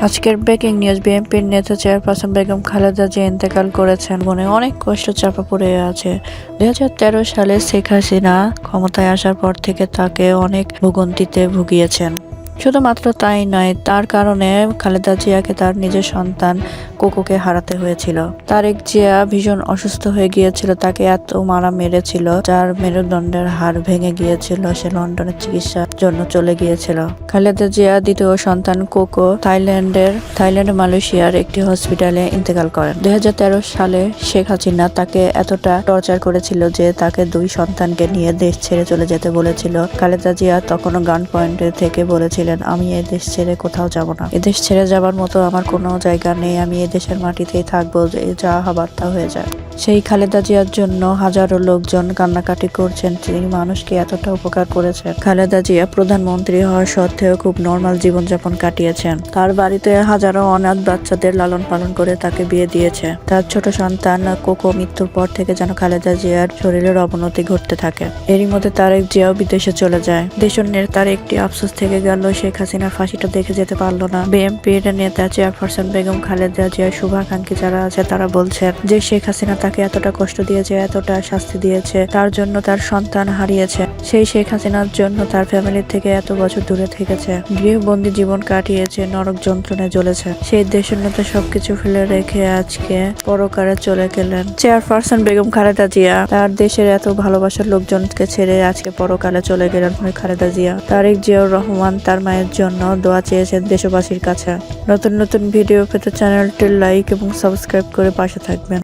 আজকের breaking news, বিএনপির নেতা চেয়ারপারসন বেগম খালেদা জিয়া ইন্তেকাল করেছেন। মনে অনেক কষ্ট চাপা পড়ে আছে। 2013 সালে শেখ হাসিনা ক্ষমতায় আসার পর থেকে তাকে অনেক ভোগান্তিতে ভুগিয়েছেন। শুধুমাত্র তাই নয়, তার কারণে খালেদা জিয়াকে তার নিজের সন্তান কোকোকে হারাতে হয়েছিল। তারেক জিয়া ভীষণ অসুস্থ হয়ে গিয়েছিল, তাকে এত মারা মেরেছিল যার মেরুদণ্ডের হাড় ভেঙে গিয়েছিল। সে লন্ডনের চিকিৎসার জন্য চলে গিয়েছিল। খালেদা জিয়া দ্বিতীয় সন্তান কোকো থাইল্যান্ড মালয়েশিয়ার একটি হসপিটালে ইন্তেকাল করেন। 2013 সালে শেখ হাসিনা তাকে এতটা টর্চার করেছিল যে তাকে দুই সন্তানকে নিয়ে দেশ ছেড়ে চলে যেতে বলেছিল। খালেদা জিয়া তখনও গান পয়েন্টে থেকে বলেছিলেন, আমি এই দেশ ছেড়ে কোথাও যাব না, এদেশ ছেড়ে যাবার মতো আমার কোনো জায়গা নেই, আমি এই দেশের মাটিতেই থাকবো, যা হবার তা হয়ে যায়। সেই খালেদা জিয়ার জন্য হাজারো লোকজন কান্নাকাটি করছেন। তিনি মানুষকে এতটা উপকার করেছেন। খালেদা জিয়া প্রধানমন্ত্রী হওয়ার সত্ত্বেও খুব নর্মাল জীবনযাপন কাটিয়েছেন। তার বাড়িতে হাজারো অনাথ বাচ্চাদের লালন পালন করে তাকে বিয়ে দিয়েছে। তার ছোট সন্তান কোকো মৃত্যুর পর থেকে যেন খালেদা জিয়ার শরীরের অবনতি ঘটতে থাকে। এরই মধ্যে তারেক জিয়াও বিদেশে চলে যায়। দেশের নেতার একটি আফসোস থেকে গেল, শেখ হাসিনার ফাঁসিটা দেখে যেতে পারলো না। বিএনপির নেতা চেয়ারপারসন বেগম খালেদা জিয়ার শুভাকাঙ্ক্ষী যারা আছে তারা বলছেন যে শেখ হাসিনা তাকে এতটা কষ্ট দিয়েছে, এতটা শাস্তি দিয়েছে, তার জন্য তার সন্তান হারিয়েছে। সেই শেখ হাসিনার জন্য তার ফ্যামিলির থেকে এত বছর দূরে থেকেছে, গৃহবন্দী জীবন কাটিয়েছে, নরক যন্ত্রণায় জ্বলেছে। সেই দেশের নেতা সবকিছু ফেলে রেখে আজকে পরকালে চলে গেলেন। চেয়ারপারসন বেগম খালেদা জিয়া তার দেশের এত ভালোবাসার লোকজনকে ছেড়ে আজকে পরকালে চলে গেলেন। খালেদা জিয়া তারেক জিয়াউর রহমান তার মায়ের জন্য দোয়া চেয়েছেন দেশবাসীর কাছে। নতুন নতুন ভিডিও পেতে চ্যানেলটি লাইক এবং সাবস্ক্রাইব করে পাশে থাকবেন।